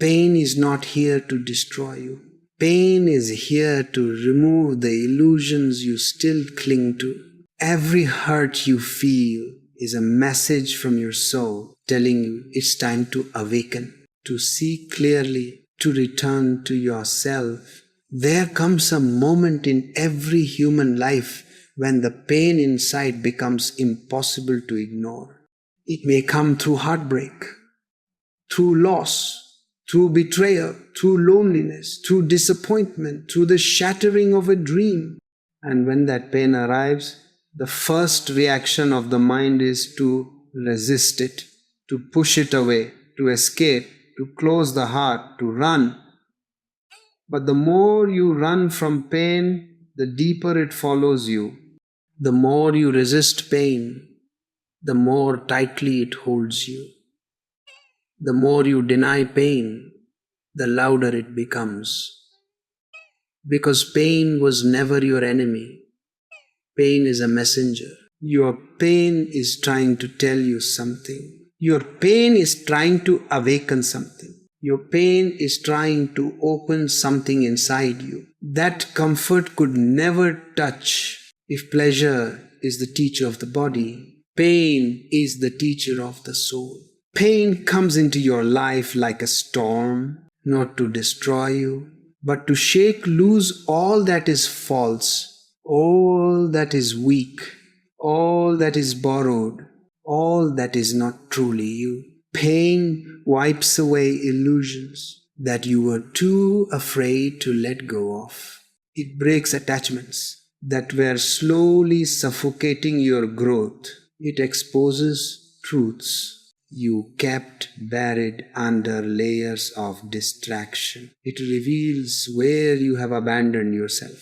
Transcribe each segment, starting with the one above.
Pain is not here to destroy you. Pain is here to remove the illusions you still cling to. Every hurt you feel is a message from your soul telling you it's time to awaken, to see clearly, to return to yourself. There comes a moment in every human life when the pain inside becomes impossible to ignore. It may come through heartbreak, through loss, through betrayal, through loneliness, through disappointment, through the shattering of a dream. And when that pain arrives, the first reaction of the mind is to resist it, to push it away, to escape, to close the heart, to run. But the more you run from pain, the deeper it follows you. The more you resist pain, the more tightly it holds you. The more you deny pain, the louder it becomes. Because pain was never your enemy. Pain is a messenger. Your pain is trying to tell you something. Your pain is trying to awaken something. Your pain is trying to open something inside you. That comfort could never touch. If pleasure is the teacher of the body, pain is the teacher of the soul. Pain comes into your life like a storm, not to destroy you, but to shake loose all that is false, all that is weak, all that is borrowed, all that is not truly you. Pain wipes away illusions that you were too afraid to let go of. It breaks attachments that were slowly suffocating your growth. It exposes truths you kept buried under layers of distraction. It reveals where you have abandoned yourself.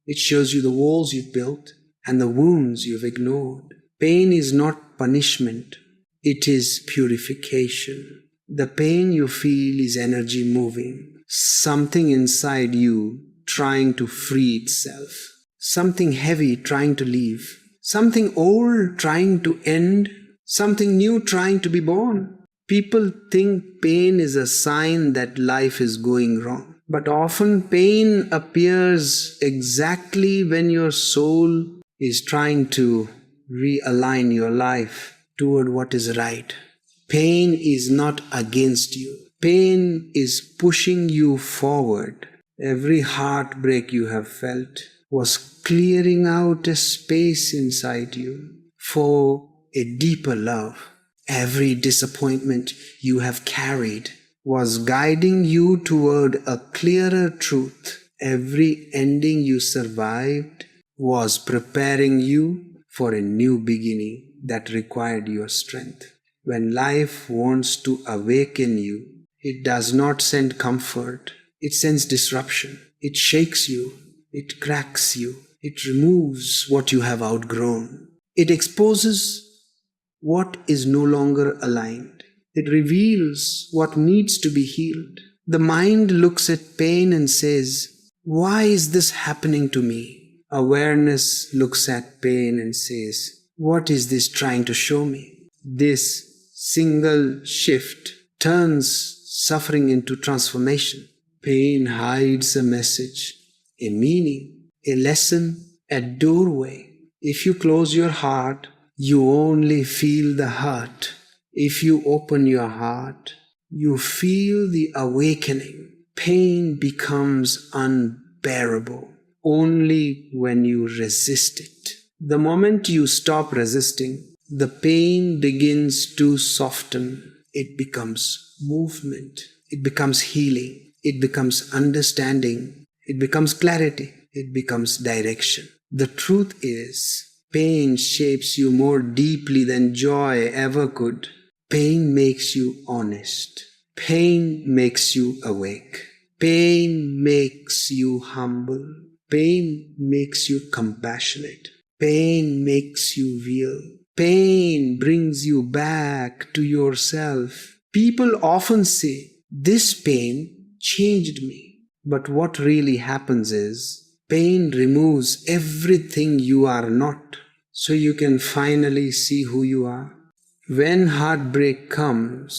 It shows you the walls you've built and the wounds you've ignored. Pain is not punishment. It is purification. The pain you feel is energy moving. Something inside you trying to free itself. Something heavy trying to leave. Something old trying to end. Something new trying to be born. People think pain is a sign that life is going wrong. But often pain appears exactly when your soul is trying to realign your life toward what is right. Pain is not against you. Pain is pushing you forward. Every heartbreak you have felt was clearing out a space inside you for a deeper love. Every disappointment you have carried was guiding you toward a clearer truth. Every ending you survived was preparing you for a new beginning that required your strength. When life wants to awaken you, it does not send comfort. It sends disruption. It shakes you. It cracks you. It removes what you have outgrown. It exposes what is no longer aligned. It reveals what needs to be healed. The mind looks at pain and says, "Why is this happening to me?" Awareness looks at pain and says, "What is this trying to show me?" This single shift turns suffering into transformation. Pain hides a message, a meaning, a lesson, a doorway. If you close your heart, you only feel the hurt. If you open your heart, you feel the awakening. Pain becomes unbearable only when you resist it. The moment you stop resisting, the pain begins to soften. It becomes movement. It becomes healing. It becomes understanding. It becomes clarity. It becomes direction. The truth is, pain shapes you more deeply than joy ever could. Pain makes you honest. Pain makes you awake. Pain makes you humble. Pain makes you compassionate. Pain makes you real. Pain brings you back to yourself. People often say, "This pain changed me." But what really happens is, pain removes everything you are not, so you can finally see who you are. When heartbreak comes,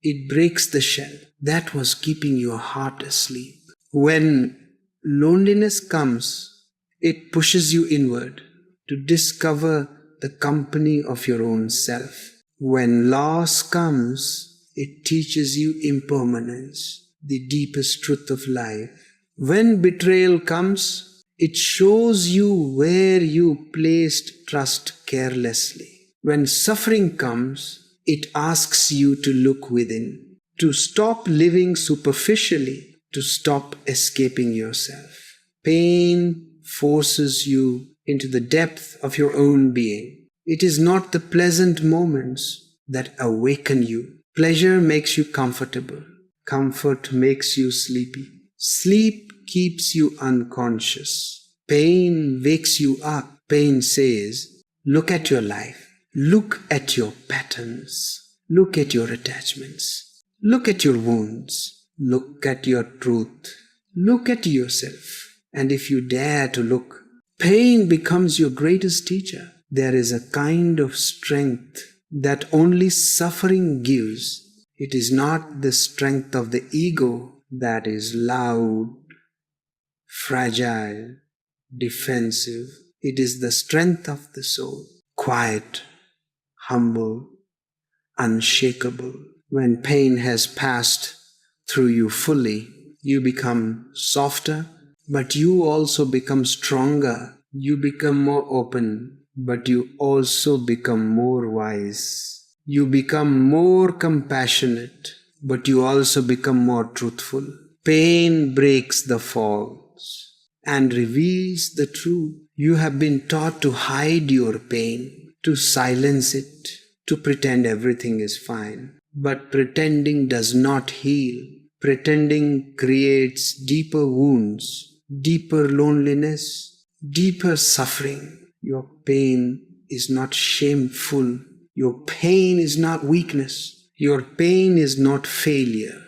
It breaks the shell that was keeping your heart asleep. When loneliness comes, it pushes you inward to discover the company of your own self. When loss comes, it teaches you impermanence, the deepest truth of life. When betrayal comes, it shows you where you placed trust carelessly. When suffering comes, it asks you to look within, to stop living superficially, to stop escaping yourself. Pain forces you into the depth of your own being. It is not the pleasant moments that awaken you. Pleasure makes you comfortable. Comfort makes you sleepy. Sleep keeps you unconscious. Pain wakes you up. Pain says, look at your life. Look at your patterns. Look at your attachments. Look at your wounds. Look at your truth. Look at yourself. And if you dare to look, pain becomes your greatest teacher. There is a kind of strength that only suffering gives. It is not the strength of the ego that is loud, fragile, defensive. It is the strength of the soul, quiet, humble, unshakable. When pain has passed through you fully, you become softer, but you also become stronger. You become more open, but you also become more wise. You become more compassionate, but you also become more truthful. Pain breaks the false and reveals the truth. You have been taught to hide your pain, to silence it, to pretend everything is fine. But pretending does not heal. Pretending creates deeper wounds, deeper loneliness, deeper suffering. Your pain is not shameful. Your pain is not weakness. Your pain is not failure.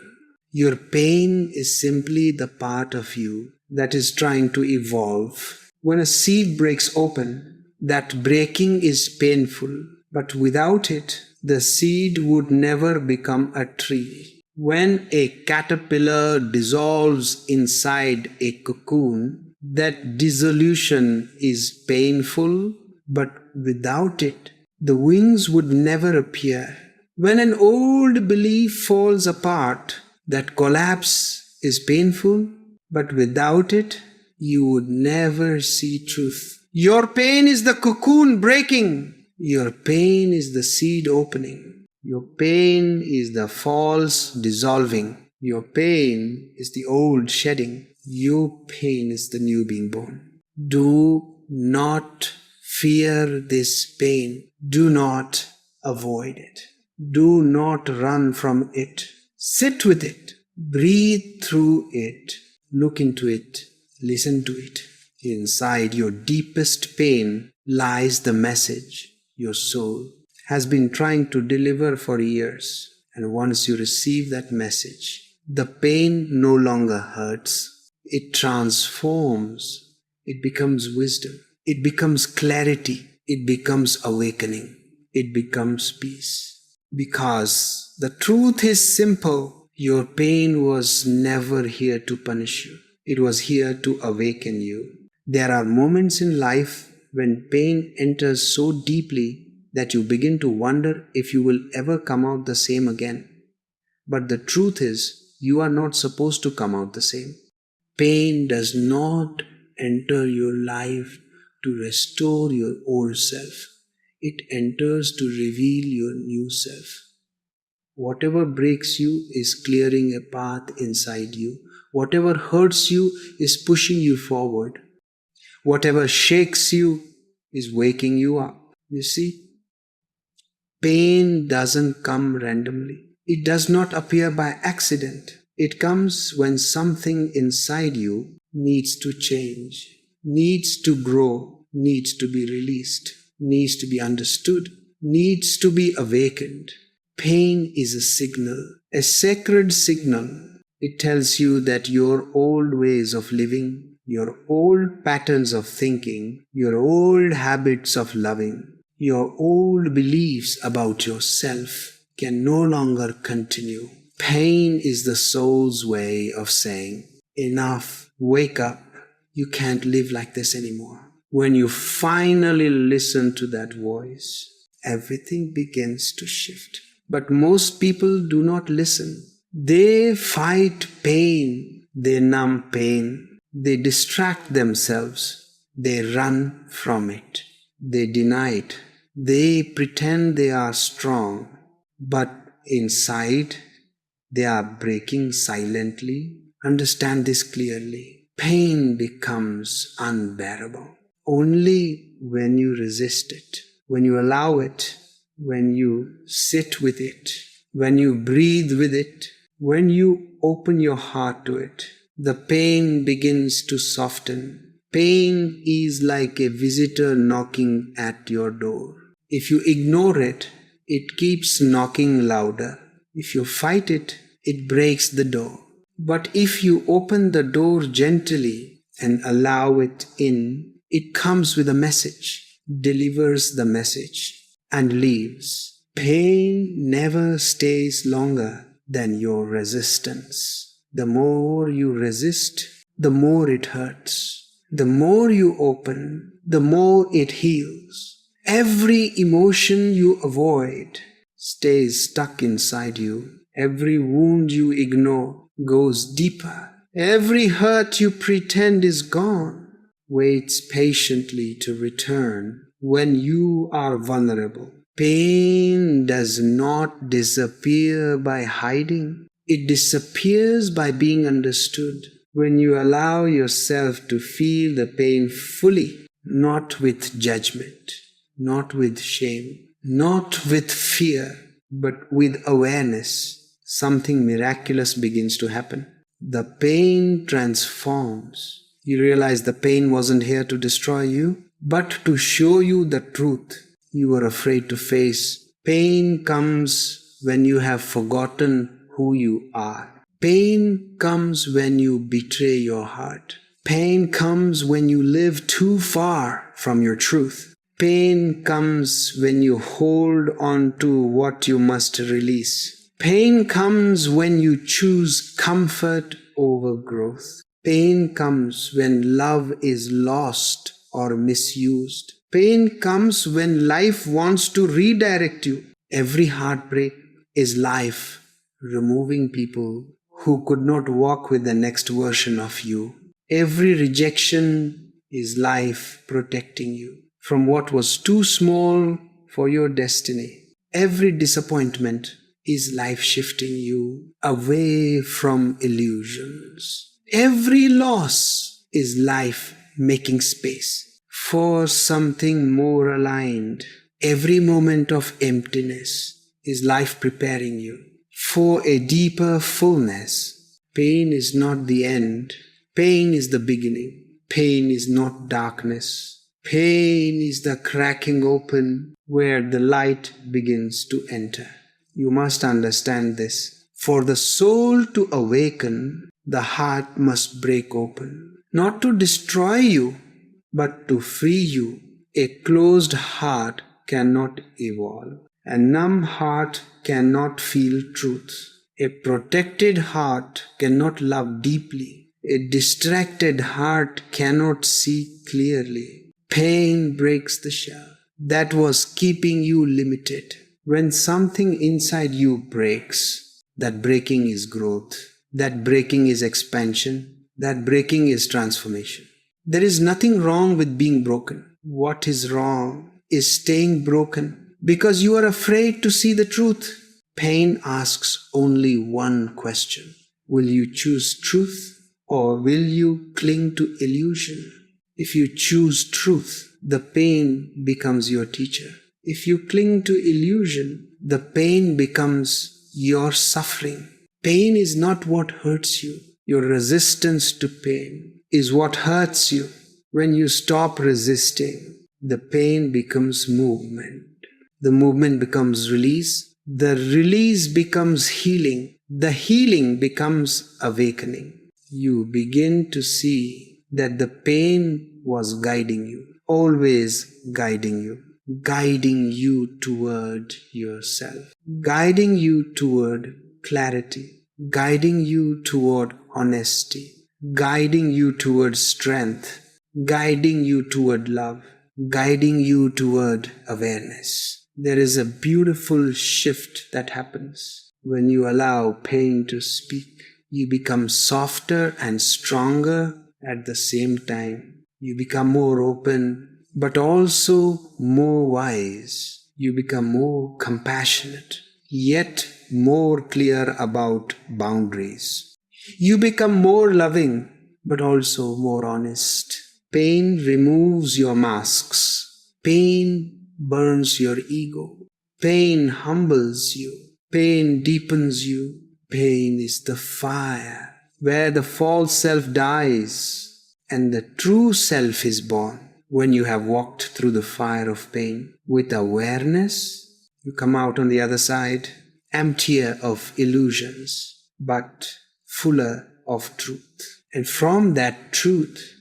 Your pain is simply the part of you that is trying to evolve. When a seed breaks open, that breaking is painful, but without it, the seed would never become a tree. When a caterpillar dissolves inside a cocoon, that dissolution is painful, but without it, the wings would never appear. When an old belief falls apart, that collapse is painful, but without it, you would never see truth. Your pain is the cocoon breaking. Your pain is the seed opening. Your pain is the false dissolving. Your pain is the old shedding. Your pain is the new being born. Do not fear this pain. Do not avoid it. Do not run from it. Sit with it. Breathe through it. Look into it. Listen to it. Inside your deepest pain lies the message your soul has been trying to deliver for years. And once you receive that message, the pain no longer hurts. It transforms. It becomes wisdom. It becomes clarity. It becomes awakening. It becomes peace. Because the truth is simple. Your pain was never here to punish you. It was here to awaken you. There are moments in life when pain enters so deeply that you begin to wonder if you will ever come out the same again. But the truth is, you are not supposed to come out the same. Pain does not enter your life to restore your old self. It enters to reveal your new self. Whatever breaks you is clearing a path inside you. Whatever hurts you is pushing you forward. Whatever shakes you is waking you up. You see, pain doesn't come randomly. It does not appear by accident. It comes when something inside you needs to change, needs to grow, needs to be released, needs to be understood, needs to be awakened. Pain is a signal, a sacred signal. It tells you that your old ways of living, your old patterns of thinking, your old habits of loving, your old beliefs about yourself can no longer continue. Pain is the soul's way of saying, enough, wake up, you can't live like this anymore. When you finally listen to that voice, everything begins to shift. But most people do not listen. They fight pain, they numb pain, they distract themselves, they run from it, they deny it, they pretend they are strong, but inside they are breaking silently. Understand this clearly. Pain becomes unbearable only when you resist it, when you allow it, when you sit with it, when you breathe with it, when you open your heart to it. The pain begins to soften. Pain is like a visitor knocking at your door. If you ignore it, it keeps knocking louder. If you fight it, it breaks the door. But if you open the door gently and allow it in, it comes with a message, delivers the message, and leaves. Pain never stays longer than your resistance. The more you resist, the more it hurts. The more you open, the more it heals. Every emotion you avoid stays stuck inside you. Every wound you ignore goes deeper. Every hurt you pretend is gone waits patiently to return when you are vulnerable. Pain does not disappear by hiding. It disappears by being understood. When you allow yourself to feel the pain fully, not with judgment, not with shame, not with fear, but with awareness, something miraculous begins to happen. The pain transforms. You realize the pain wasn't here to destroy you, but to show you the truth you were afraid to face. Pain comes when you have forgotten who you are. Pain comes when you betray your heart. Pain comes when you live too far from your truth. Pain comes when you hold on to what you must release. Pain comes when you choose comfort over growth. Pain comes when love is lost or misused. Pain comes when life wants to redirect you. Every heartbreak is life removing people who could not walk with the next version of you. Every rejection is life protecting you from what was too small for your destiny. Every disappointment is life shifting you away from illusions. Every loss is life making space for something more aligned. Every moment of emptiness is life preparing you for a deeper fullness. Pain is not the end. Pain is the beginning. Pain is not darkness. Pain is the cracking open where the light begins to enter. You must understand this. For the soul to awaken, the heart must break open. Not to destroy you, but to free you. A closed heart cannot evolve. A numb heart cannot feel truth. A protected heart cannot love deeply. A distracted heart cannot see clearly. Pain breaks the shell that was keeping you limited. When something inside you breaks, that breaking is growth. That breaking is expansion. That breaking is transformation. There is nothing wrong with being broken. What is wrong is staying broken because you are afraid to see the truth. Pain asks only one question. Will you choose truth or will you cling to illusion? If you choose truth, the pain becomes your teacher. If you cling to illusion, the pain becomes your suffering. Pain is not what hurts you. Your resistance to pain is what hurts you. When you stop resisting, the pain becomes movement. The movement becomes release. The release becomes healing. The healing becomes awakening. You begin to see that the pain was guiding you, always guiding you. guiding you toward yourself, guiding you toward clarity, guiding you toward honesty, guiding you toward strength, guiding you toward love, guiding you toward awareness. There is a beautiful shift that happens when you allow pain to speak. You become softer and stronger at the same time. You become more open, but also more wise. You become more compassionate, yet more clear about boundaries. You become more loving, but also more honest. Pain removes your masks. Pain burns your ego. Pain humbles you. Pain deepens you. Pain is the fire where the false self dies and the true self is born. When you have walked through the fire of pain with awareness, you come out on the other side emptier of illusions, but fuller of truth. And from that truth,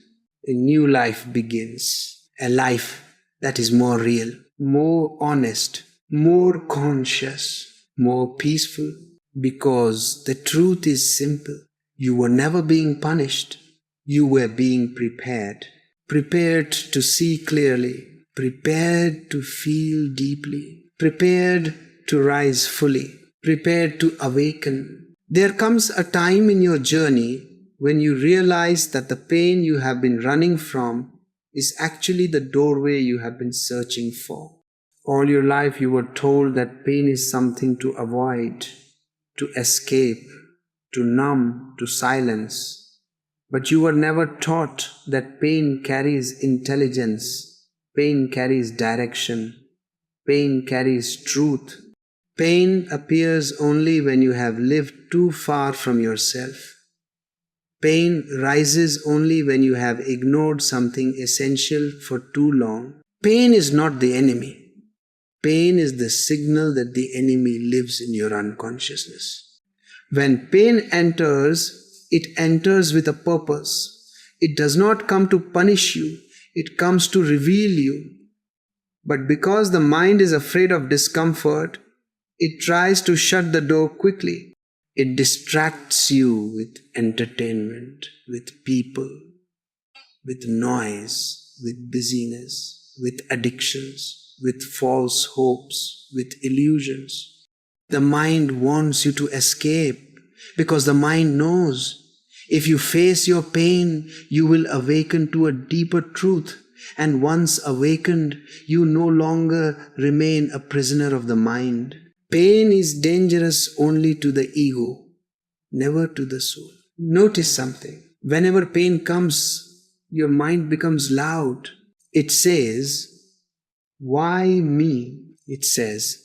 a new life begins, a life that is more real, more honest, more conscious, more peaceful, because the truth is simple. You were never being punished. You were being prepared to see clearly, prepared to feel deeply, prepared to rise fully, prepared to awaken. There comes a time in your journey when you realize that the pain you have been running from is actually the doorway you have been searching for. All your life you were told that pain is something to avoid, to escape, to numb, to silence. But you were never taught that pain carries intelligence, pain carries direction, pain carries truth. Pain appears only when you have lived too far from yourself. Pain rises only when you have ignored something essential for too long. Pain is not the enemy. Pain is the signal that the enemy lives in your unconsciousness. When pain enters, it enters with a purpose. It does not come to punish you. It comes to reveal you. But because the mind is afraid of discomfort, it tries to shut the door quickly. It distracts you with entertainment, with people, with noise, with busyness, with addictions, with false hopes, with illusions. The mind wants you to escape because the mind knows if you face your pain, you will awaken to a deeper truth. And once awakened, you no longer remain a prisoner of the mind. Pain is dangerous only to the ego, never to the soul. Notice something. Whenever pain comes, your mind becomes loud. It says, "Why me?" It says,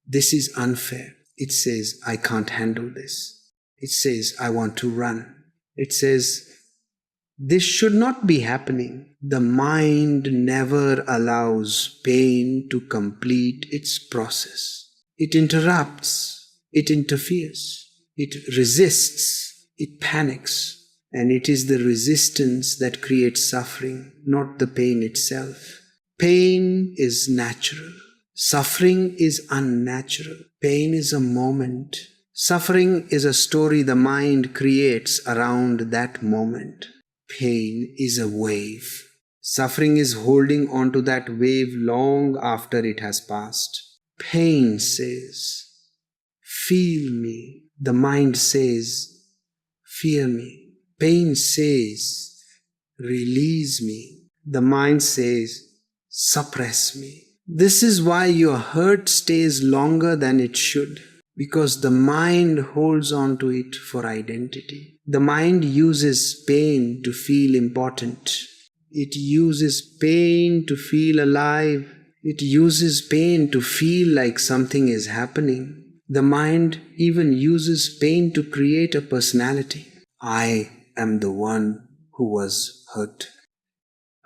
"This is unfair." It says, "I can't handle this." It says, "I want to run." It says, "This should not be happening." The mind never allows pain to complete its process. It interrupts, it interferes, it resists, it panics. And it is the resistance that creates suffering, not the pain itself. Pain is natural. Suffering is unnatural. Pain is a moment. Suffering is a story the mind creates around that moment. Pain is a wave. Suffering is holding on to that wave long after it has passed. Pain says, "Feel me." The mind says, "Fear me." Pain says, "Release me." The mind says, "Suppress me." This is why your hurt stays longer than it should. Because the mind holds on to it for identity. The mind uses pain to feel important. It uses pain to feel alive. It uses pain to feel like something is happening. The mind even uses pain to create a personality. I am the one who was hurt.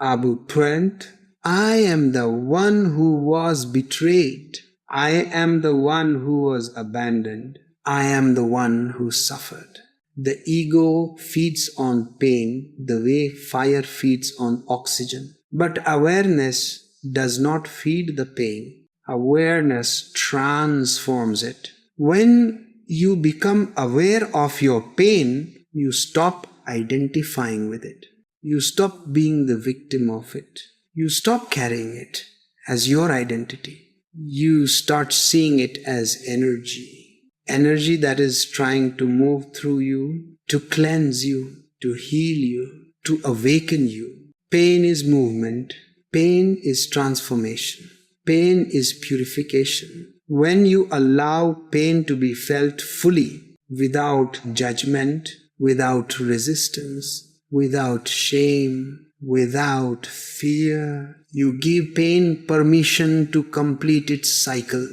Abu Twent, I am the one who was betrayed. I am the one who was abandoned. I am the one who suffered. The ego feeds on pain the way fire feeds on oxygen. But awareness does not feed the pain. Awareness transforms it. When you become aware of your pain, you stop identifying with it. You stop being the victim of it. You stop carrying it as your identity. You start seeing it as energy. Energy that is trying to move through you, to cleanse you, to heal you, to awaken you. Pain is movement. Pain is transformation. Pain is purification. When you allow pain to be felt fully, without judgment, without resistance, without shame, without fear, you give pain permission to complete its cycle.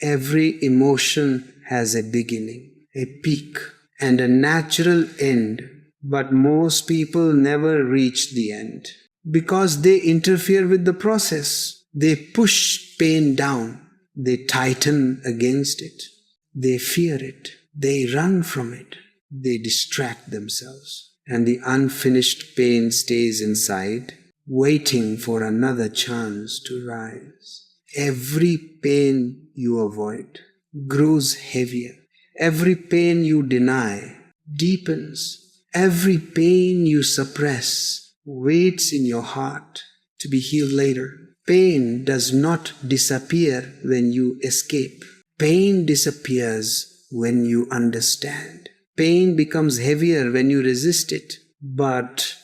Every emotion has a beginning, a peak, and a natural end, but most people never reach the end because they interfere with the process. They push pain down. They tighten against it. They fear it. They run from it. They distract themselves. And the unfinished pain stays inside, waiting for another chance to rise. Every pain you avoid grows heavier. Every pain you deny deepens. Every pain you suppress waits in your heart to be healed later. Pain does not disappear when you escape. Pain disappears when you understand. Pain becomes heavier when you resist it, but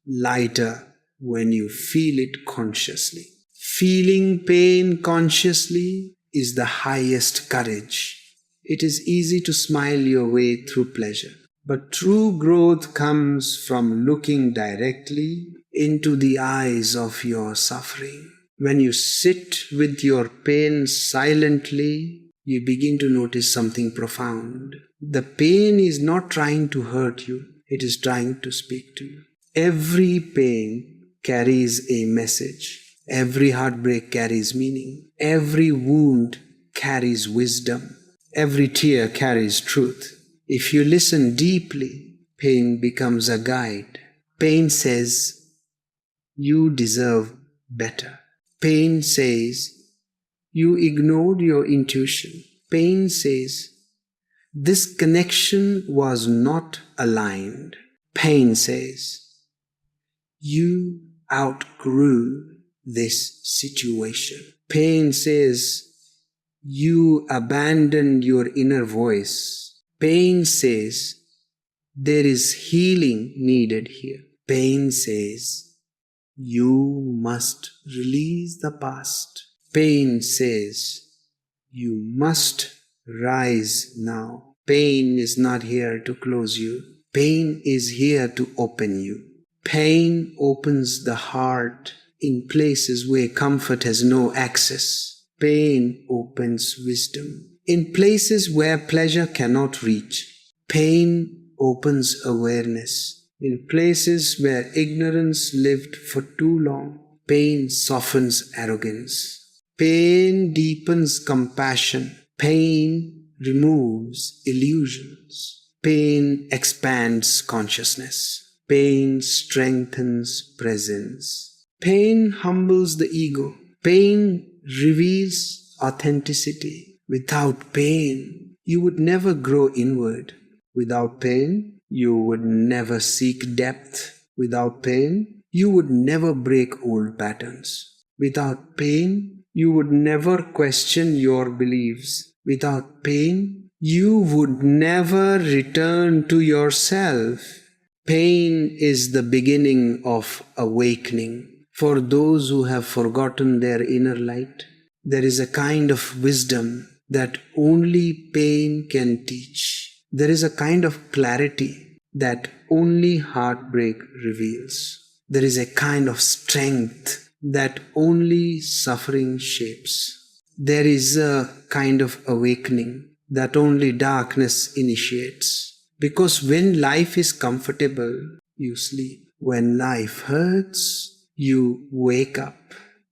lighter when you feel it consciously. Feeling pain consciously is the highest courage. It is easy to smile your way through pleasure, but true growth comes from looking directly into the eyes of your suffering. When you sit with your pain silently, you begin to notice something profound. The pain is not trying to hurt you, it is trying to speak to you. Every pain carries a message. Every heartbreak carries meaning. Every wound carries wisdom. Every tear carries truth. If you listen deeply, pain becomes a guide. Pain says, you deserve better. Pain says, you ignored your intuition. Pain says, this connection was not aligned. Pain says, you outgrew this situation. Pain says, you abandoned your inner voice. Pain says, there is healing needed here. Pain says, you must release the past. Pain says, you must rise now. Pain is not here to close you. Pain is here to open you. Pain opens the heart in places where comfort has no access. Pain opens wisdom in places where pleasure cannot reach. Pain opens awareness in places where ignorance lived for too long. Pain softens arrogance. Pain deepens compassion. Pain removes illusions. Pain expands consciousness. Pain strengthens presence. Pain humbles the ego. Pain reveals authenticity. Without pain, you would never grow inward. Without pain, you would never seek depth. Without pain, you would never break old patterns. Without pain, you would never question your beliefs. Without pain, you would never return to yourself. Pain is the beginning of awakening. For those who have forgotten their inner light, there is a kind of wisdom that only pain can teach. There is a kind of clarity that only heartbreak reveals. There is a kind of strength that only suffering shapes. There is a kind of awakening that only darkness initiates. Because when life is comfortable, you sleep. When life hurts, you wake up.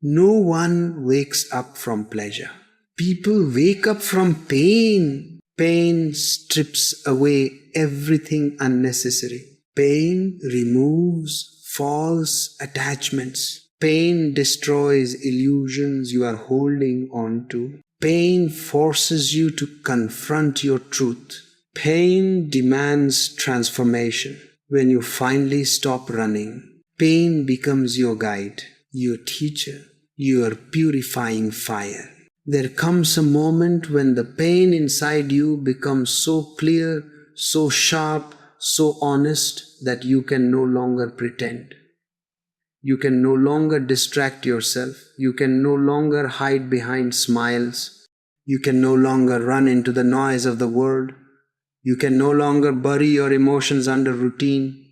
No one wakes up from pleasure. People wake up from pain. Pain strips away everything unnecessary. Pain removes false attachments. Pain destroys illusions you are holding on to. Pain forces you to confront your truth. Pain demands transformation. When you finally stop running, pain becomes your guide, your teacher, your purifying fire. There comes a moment when the pain inside you becomes so clear, so sharp, so honest that you can no longer pretend. You can no longer distract yourself. You can no longer hide behind smiles. You can no longer run into the noise of the world. You can no longer bury your emotions under routine.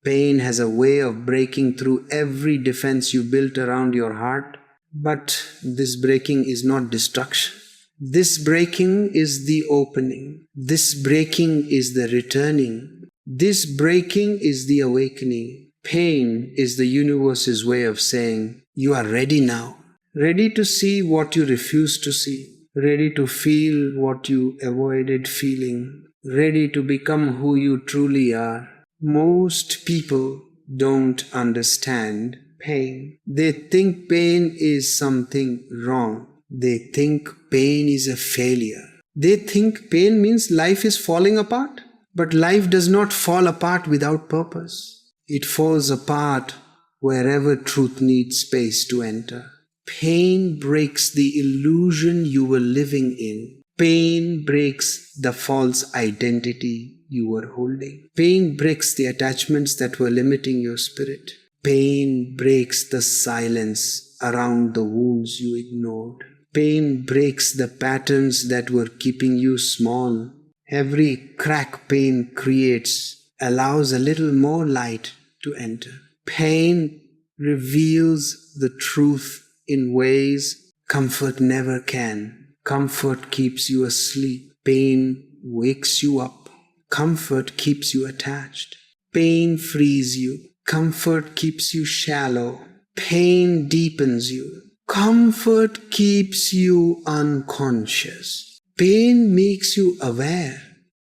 Pain has a way of breaking through every defense you built around your heart. But this breaking is not destruction. This breaking is the opening. This breaking is the returning. This breaking is the awakening. Pain is the universe's way of saying, you are ready now. Ready to see what you refused to see. Ready to feel what you avoided feeling. Ready to become who you truly are. Most people don't understand pain. They think pain is something wrong. They think pain is a failure. They think pain means life is falling apart. But life does not fall apart without purpose. It falls apart wherever truth needs space to enter. Pain breaks the illusion you were living in. Pain breaks the false identity you were holding. Pain breaks the attachments that were limiting your spirit. Pain breaks the silence around the wounds you ignored. Pain breaks the patterns that were keeping you small. Every crack pain creates allows a little more light to enter. Pain reveals the truth in ways comfort never can. Comfort keeps you asleep. Pain wakes you up. Comfort keeps you attached. Pain frees you. Comfort keeps you shallow. Pain deepens you. Comfort keeps you unconscious. Pain makes you aware.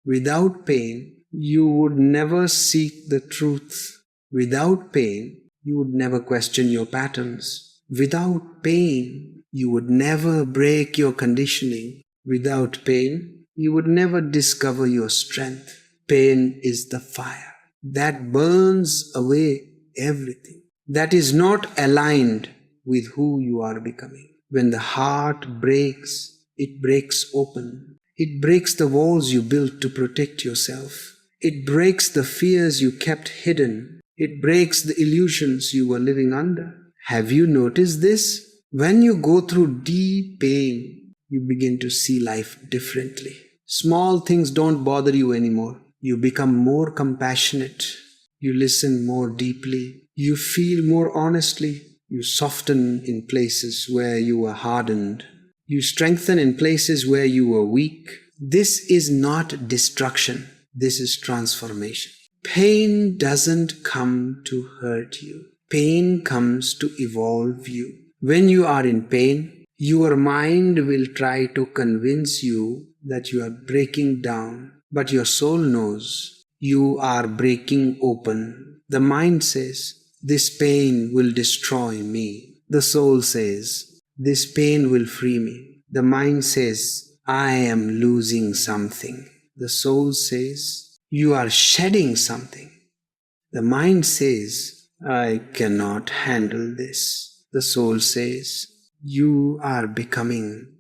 Without pain, you would never seek the truth. Without pain, you would never question your patterns. Without pain, you would never break your conditioning. Without pain, you would never discover your strength. Pain is the fire that burns away everything that is not aligned with who you are becoming. When the heart breaks, it breaks open. It breaks the walls you built to protect yourself. It breaks the fears you kept hidden. It breaks the illusions you were living under. Have you noticed this? When you go through deep pain, you begin to see life differently. Small things don't bother you anymore. You become more compassionate. You listen more deeply. You feel more honestly. You soften in places where you were hardened. You strengthen in places where you were weak. This is not destruction. This is transformation. Pain doesn't come to hurt you. Pain comes to evolve you. When you are in pain, your mind will try to convince you that you are breaking down, but your soul knows you are breaking open. The mind says, this pain will destroy me. The soul says, this pain will free me. The mind says, I am losing something. The soul says, you are shedding something. The mind says, I cannot handle this. The soul says, you are becoming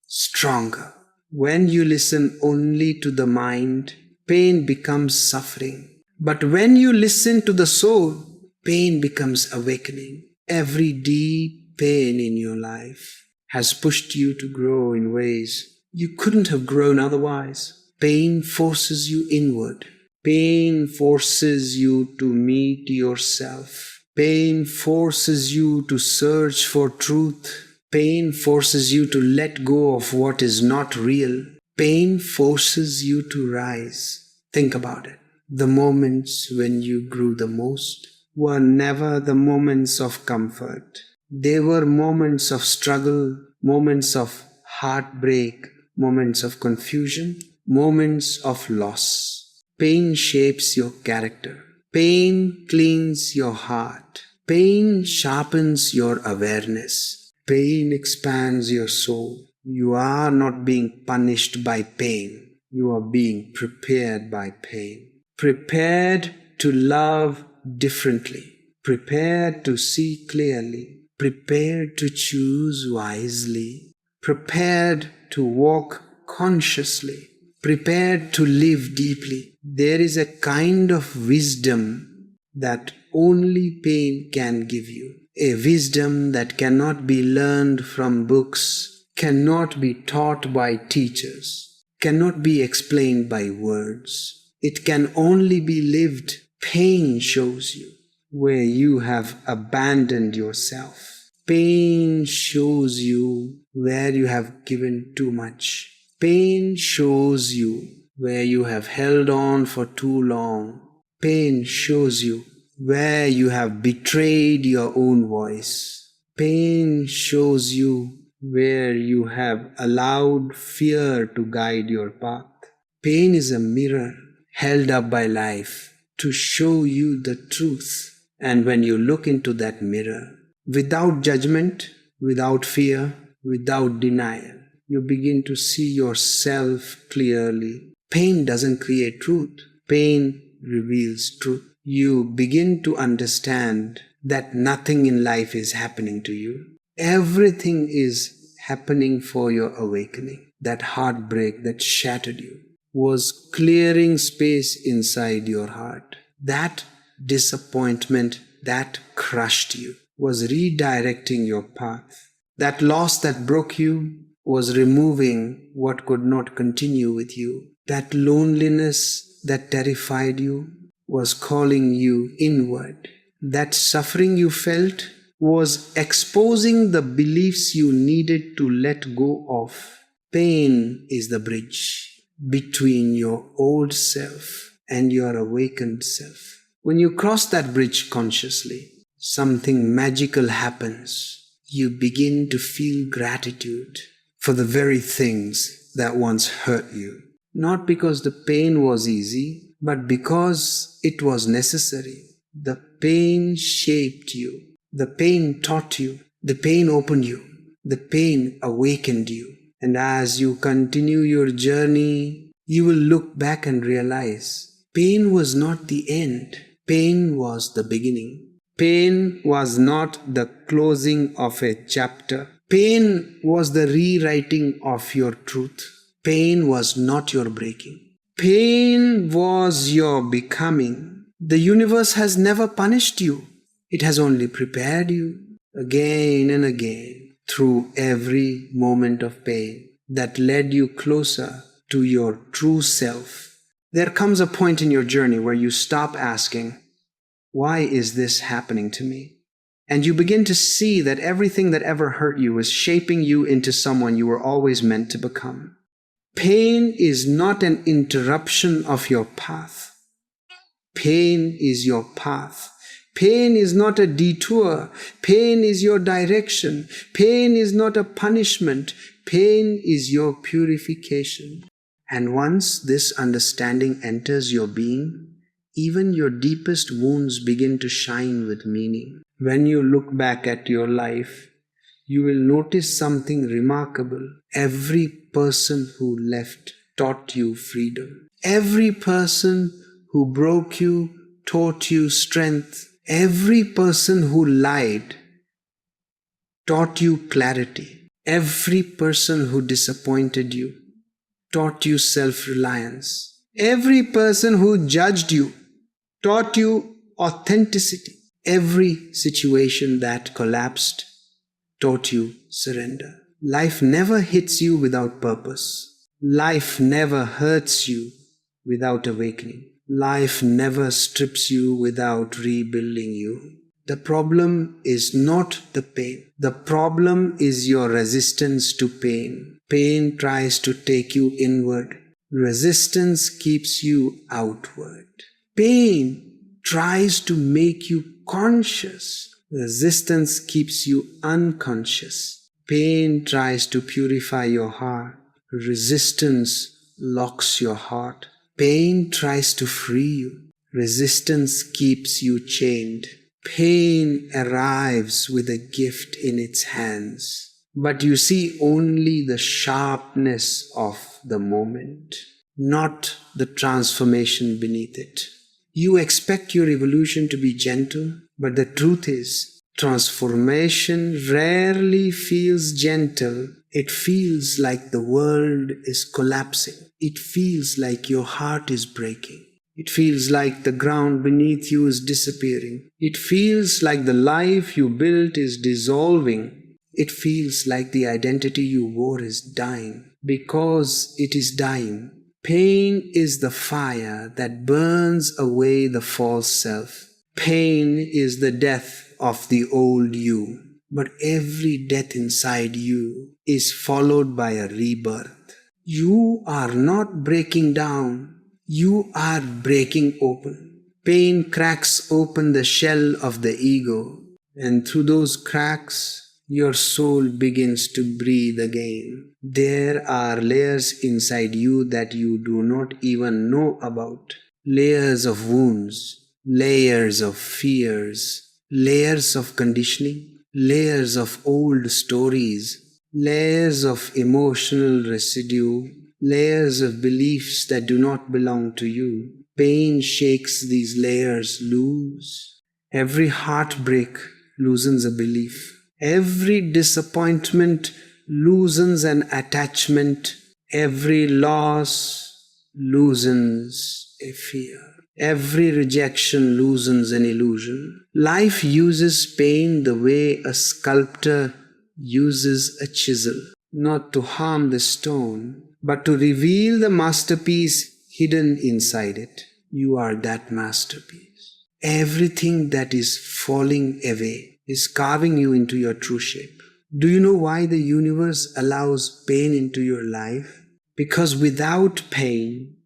stronger. When you listen only to the mind, pain becomes suffering. But when you listen to the soul, pain becomes awakening. Every deep pain in your life has pushed you to grow in ways you couldn't have grown otherwise. Pain forces you inward. Pain forces you to meet yourself. Pain forces you to search for truth. Pain forces you to let go of what is not real. Pain forces you to rise. Think about it. The moments when you grew the most were never the moments of comfort. They were moments of struggle, moments of heartbreak, moments of confusion, moments of loss. Pain shapes your character. Pain cleans your heart. Pain sharpens your awareness. Pain expands your soul. You are not being punished by pain. You are being prepared by pain. Prepared to love differently. Prepared to see clearly. Prepared to choose wisely. Prepared to walk consciously. Prepared to live deeply. There is a kind of wisdom that only pain can give you. A wisdom that cannot be learned from books, cannot be taught by teachers, cannot be explained by words. It can only be lived. Pain shows you where you have abandoned yourself. Pain shows you where you have given too much. Pain shows you where you have held on for too long. Pain shows you where you have betrayed your own voice. Pain shows you where you have allowed fear to guide your path. Pain is a mirror held up by life to show you the truth. And when you look into that mirror, without judgment, without fear, without denial, you begin to see yourself clearly. Pain doesn't create truth. Pain reveals truth. You begin to understand that nothing in life is happening to you. Everything is happening for your awakening. That heartbreak that shattered you was clearing space inside your heart. That disappointment that crushed you was redirecting your path. That loss that broke you was removing what could not continue with you. That loneliness that terrified you was calling you inward. That suffering you felt was exposing the beliefs you needed to let go of. Pain is the bridge between your old self and your awakened self. When you cross that bridge consciously, something magical happens. You begin to feel gratitude for the very things that once hurt you. Not because the pain was easy, but because it was necessary. The pain shaped you. The pain taught you. The pain opened you. The pain awakened you. And as you continue your journey, you will look back and realize pain was not the end. Pain was the beginning. Pain was not the closing of a chapter. Pain was the rewriting of your truth. Pain was not your breaking. Pain was your becoming. The universe has never punished you. It has only prepared you again and again through every moment of pain that led you closer to your true self. There comes a point in your journey where you stop asking, "Why is this happening to me?" And you begin to see that everything that ever hurt you is shaping you into someone you were always meant to become. Pain is not an interruption of your path. Pain is your path. Pain is not a detour. Pain is your direction. Pain is not a punishment. Pain is your purification. And once this understanding enters your being, even your deepest wounds begin to shine with meaning. When you look back at your life, you will notice something remarkable. Every person who left taught you freedom. Every person who broke you taught you strength. Every person who lied taught you clarity. Every person who disappointed you taught you self-reliance. Every person who judged you taught you authenticity. Every situation that collapsed taught you surrender. Life never hits you without purpose. Life never hurts you without awakening. Life never strips you without rebuilding you. The problem is not the pain. The problem is your resistance to pain. Pain tries to take you inward. Resistance keeps you outward. Pain tries to make you conscious. Resistance keeps you unconscious. Pain tries to purify your heart. Resistance locks your heart. Pain tries to free you. Resistance keeps you chained. Pain arrives with a gift in its hands, but you see only the sharpness of the moment, not the transformation beneath it. You expect your evolution to be gentle, but the truth is, transformation rarely feels gentle. It feels like the world is collapsing. It feels like your heart is breaking. It feels like the ground beneath you is disappearing. It feels like the life you built is dissolving. It feels like the identity you wore is dying. Because it is dying, pain is the fire that burns away the false self. Pain is the death of the old you. But every death inside you is followed by a rebirth. You are not breaking down. You are breaking open. Pain cracks open the shell of the ego, and through those cracks, your soul begins to breathe again. There are layers inside you that you do not even know about. Layers of wounds, layers of fears, layers of conditioning, layers of old stories, layers of emotional residue, layers of beliefs that do not belong to you. Pain shakes these layers loose. Every heartbreak loosens a belief. Every disappointment loosens an attachment. Every loss loosens a fear. Every rejection loosens an illusion. Life uses pain the way a sculptor uses a chisel, not to harm the stone, but to reveal the masterpiece hidden inside it. You are that masterpiece. Everything that is falling away is carving you into your true shape. Do you know why the universe allows pain into your life? Because without pain,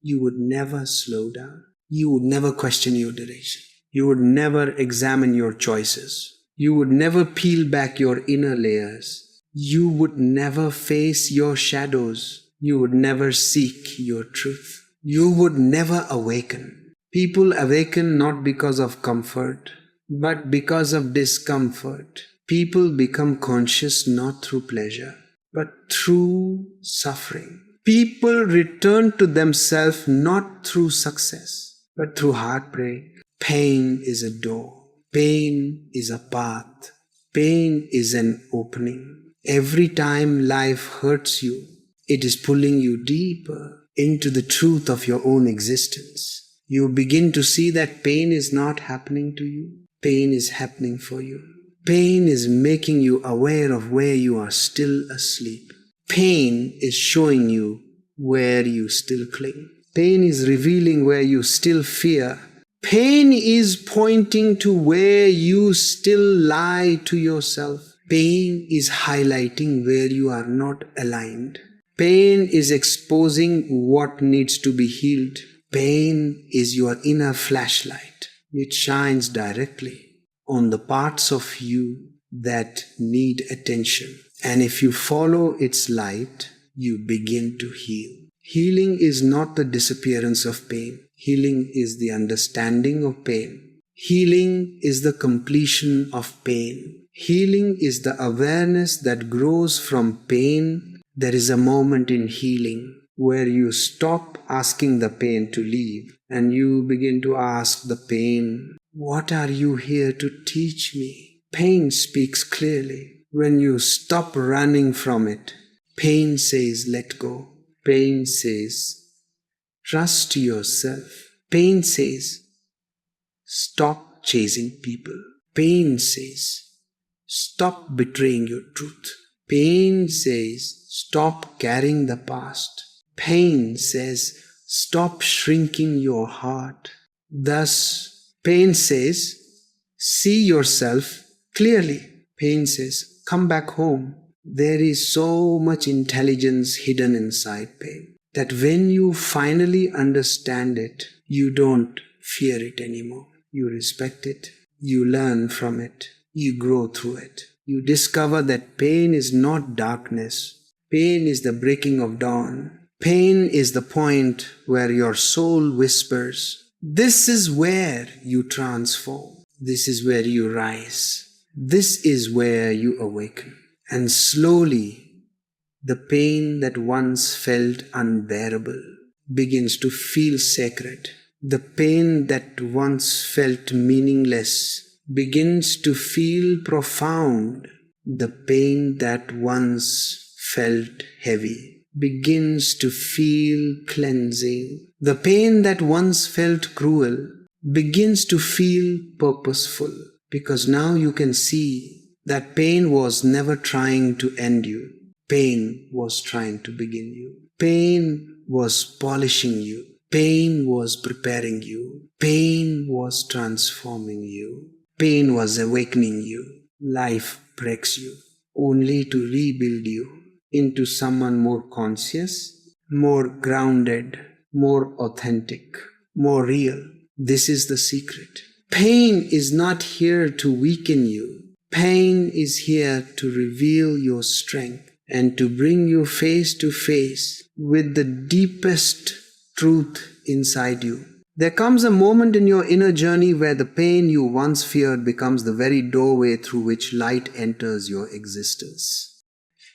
you would never slow down. You would never question your direction. You would never examine your choices. You would never peel back your inner layers. You would never face your shadows. You would never seek your truth. You would never awaken. People awaken not because of comfort, but because of discomfort. People become conscious not through pleasure, but through suffering. People return to themselves not through success, but through heartbreak. Pain is a door. Pain is a path. Pain is an opening. Every time life hurts you, it is pulling you deeper into the truth of your own existence. You begin to see that pain is not happening to you. Pain is happening for you. Pain is making you aware of where you are still asleep. Pain is showing you where you still cling. Pain is revealing where you still fear. Pain is pointing to where you still lie to yourself. Pain is highlighting where you are not aligned. Pain is exposing what needs to be healed. Pain is your inner flashlight. It shines directly on the parts of you that need attention. And if you follow its light, you begin to heal. Healing is not the disappearance of pain. Healing is the understanding of pain. Healing is the completion of pain. Healing is the awareness that grows from pain. There is a moment in healing where you stop asking the pain to leave and you begin to ask the pain, "What are you here to teach me?" Pain speaks clearly. When you stop running from it, pain says, "Let go." Pain says, "Trust yourself." Pain says, "Stop chasing people." Pain says, "Stop betraying your truth." Pain says, "Stop carrying the past." Pain says, "Stop shrinking your heart." Thus, pain says, "See yourself clearly." Pain says, "Come back home." There is so much intelligence hidden inside pain that when you finally understand it, you don't fear it anymore. You respect it. You learn from it. You grow through it. You discover that pain is not darkness. Pain is the breaking of dawn. Pain is the point where your soul whispers, "This is where you transform." This is where you rise. This is where you awaken. And slowly, the pain that once felt unbearable begins to feel sacred. The pain that once felt meaningless begins to feel profound. The pain that once felt heavy begins to feel cleansing. The pain that once felt cruel begins to feel purposeful, because now you can see that pain was never trying to end you. Pain was trying to begin you. Pain was polishing you. Pain was preparing you. Pain was transforming you. Pain was awakening you. Life breaks you only to rebuild you into someone more conscious, more grounded, more authentic, more real. This is the secret. Pain is not here to weaken you. Pain is here to reveal your strength and to bring you face to face with the deepest truth inside you. There comes a moment in your inner journey where the pain you once feared becomes the very doorway through which light enters your existence.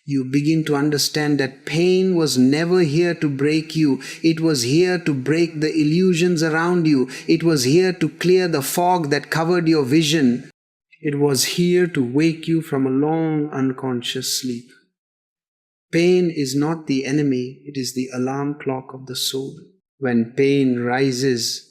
You begin to understand that pain was never here to break you. It was here to break the illusions around you. It was here to clear the fog that covered your vision. It was here to wake you from a long unconscious sleep. Pain is not the enemy, it is the alarm clock of the soul. When pain rises,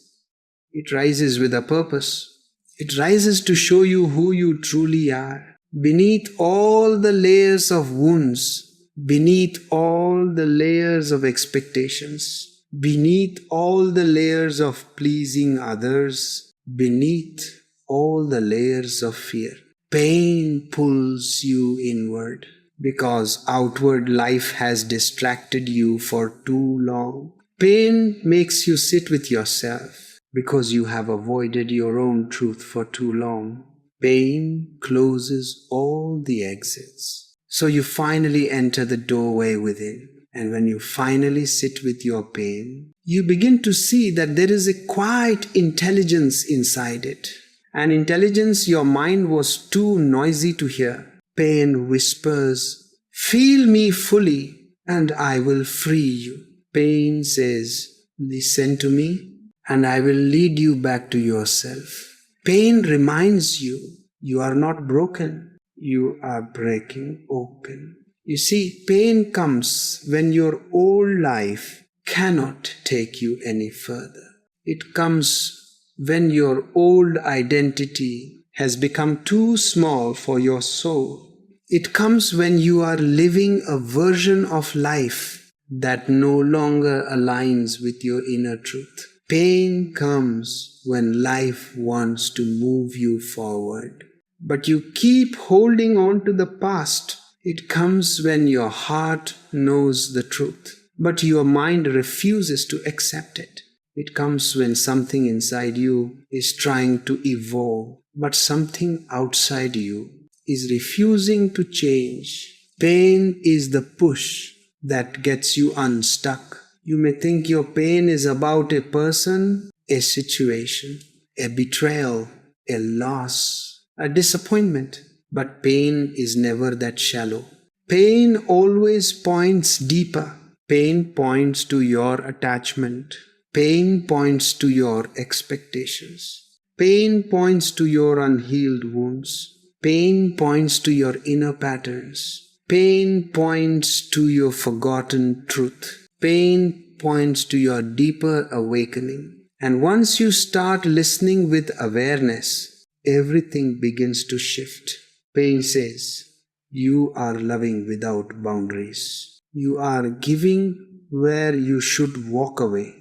it rises with a purpose. It rises to show you who you truly are. Beneath all the layers of wounds, beneath all the layers of expectations, beneath all the layers of pleasing others, beneath all the layers of fear, pain pulls you inward because outward life has distracted you for too long. Pain makes you sit with yourself because you have avoided your own truth for too long. Pain closes all the exits. So you finally enter the doorway within. And when you finally sit with your pain, you begin to see that there is a quiet intelligence inside it. An intelligence your mind was too noisy to hear. Pain whispers, "Feel me fully and I will free you." Pain says, "Listen to me and I will lead you back to yourself." Pain reminds you, you are not broken, you are breaking open. You see, pain comes when your old life cannot take you any further. It comes when your old identity has become too small for your soul. It comes when you are living a version of life that no longer aligns with your inner truth. Pain comes when life wants to move you forward, but you keep holding on to the past. It comes when your heart knows the truth, but your mind refuses to accept it. It comes when something inside you is trying to evolve, but something outside you is refusing to change. Pain is the push that gets you unstuck. You may think your pain is about a person, a situation, a betrayal, a loss, a disappointment, but pain is never that shallow. Pain always points deeper. Pain points to your attachment. Pain points to your expectations. Pain points to your unhealed wounds. Pain points to your inner patterns. Pain points to your forgotten truth. Pain points to your deeper awakening. And once you start listening with awareness, everything begins to shift. Pain says, you are loving without boundaries. You are giving where you should walk away.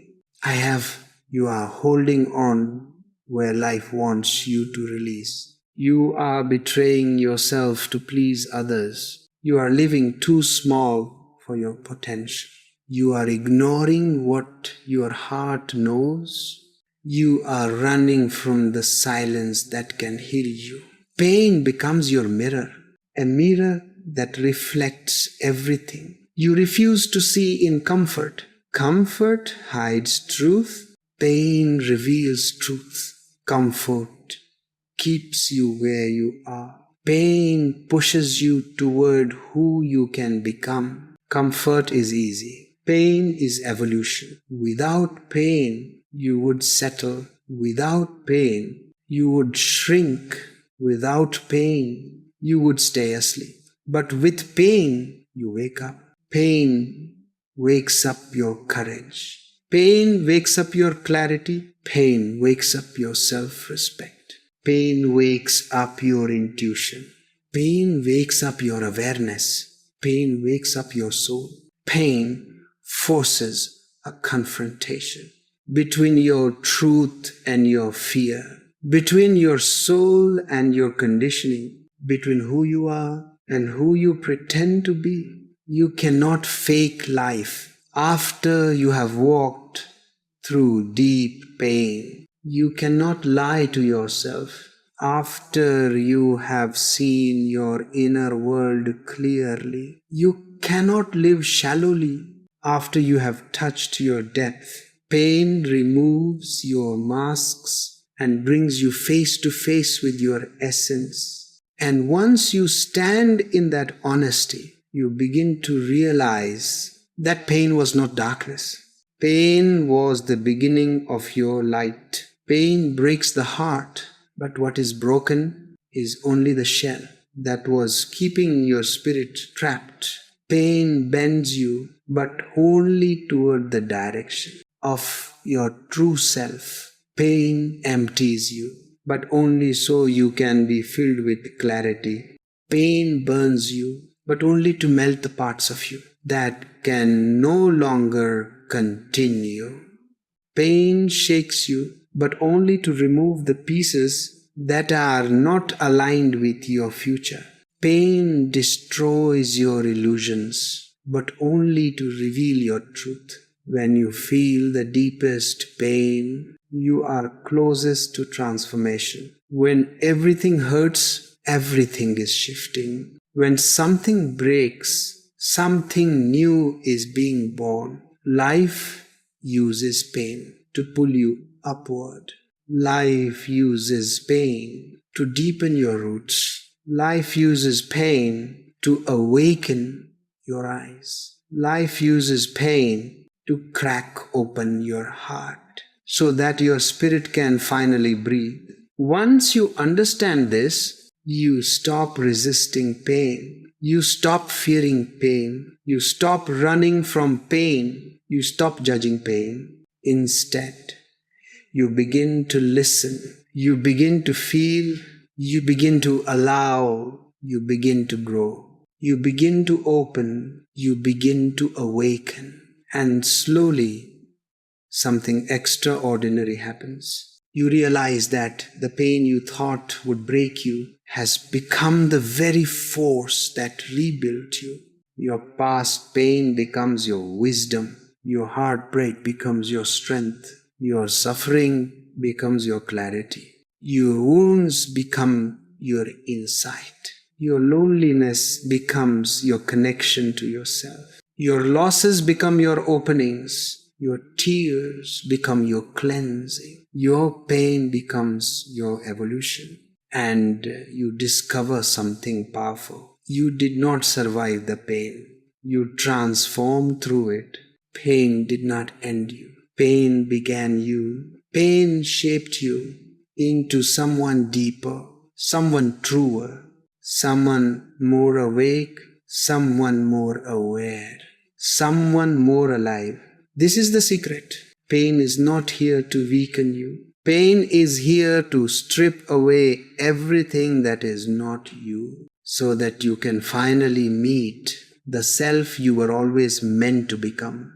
You are holding on where life wants you to release. You are betraying yourself to please others. You are living too small for your potential. You are ignoring what your heart knows. You are running from the silence that can heal you. Pain becomes your mirror, a mirror that reflects everything you refuse to see in comfort. Comfort hides truth. Pain reveals truth. Comfort keeps you where you are. Pain pushes you toward who you can become. Comfort is easy. Pain is evolution. Without pain, you would settle. Without pain, you would shrink. Without pain, you would stay asleep. But with pain, you wake up. Pain wakes up your courage. Pain wakes up your clarity. Pain wakes up your self-respect. Pain wakes up your intuition. Pain wakes up your awareness. Pain wakes up your soul. Pain forces a confrontation between your truth and your fear, between your soul and your conditioning, between who you are and who you pretend to be. You cannot fake life. After you have walked through deep pain, you cannot lie to yourself. After you have seen your inner world clearly, you cannot live shallowly. After you have touched your depth, pain removes your masks and brings you face to face with your essence. And once you stand in that honesty, you begin to realize that pain was not darkness. Pain was the beginning of your light. Pain breaks the heart, but what is broken is only the shell that was keeping your spirit trapped. Pain bends you, but only toward the direction of your true self. Pain empties you, but only so you can be filled with clarity. Pain burns you, but only to melt the parts of you that can no longer continue. Pain shakes you, but only to remove the pieces that are not aligned with your future. Pain destroys your illusions, but only to reveal your truth. When you feel the deepest pain, you are closest to transformation. When everything hurts, everything is shifting. When something breaks, something new is being born. Life uses pain to pull you upward. Life uses pain to deepen your roots. Life uses pain to awaken your eyes. Life uses pain to crack open your heart so that your spirit can finally breathe. Once you understand this, you stop resisting pain. You stop fearing pain. You stop running from pain. You stop judging pain. Instead, you begin to listen. You begin to feel. You begin to allow. You begin to grow. You begin to open. You begin to awaken. And slowly, something extraordinary happens. You realize that the pain you thought would break you has become the very force that rebuilt you. Your past pain becomes your wisdom. Your heartbreak becomes your strength. Your suffering becomes your clarity. Your wounds become your insight. Your loneliness becomes your connection to yourself. Your losses become your openings. Your tears become your cleansing. Your pain becomes your evolution. And you discover something powerful. You did not survive the pain. You transformed through it. Pain did not end you. Pain began you. Pain shaped you into someone deeper, someone truer, someone more awake, someone more aware, someone more alive. This is the secret. Pain is not here to weaken you. Pain is here to strip away everything that is not you, so that you can finally meet the self you were always meant to become.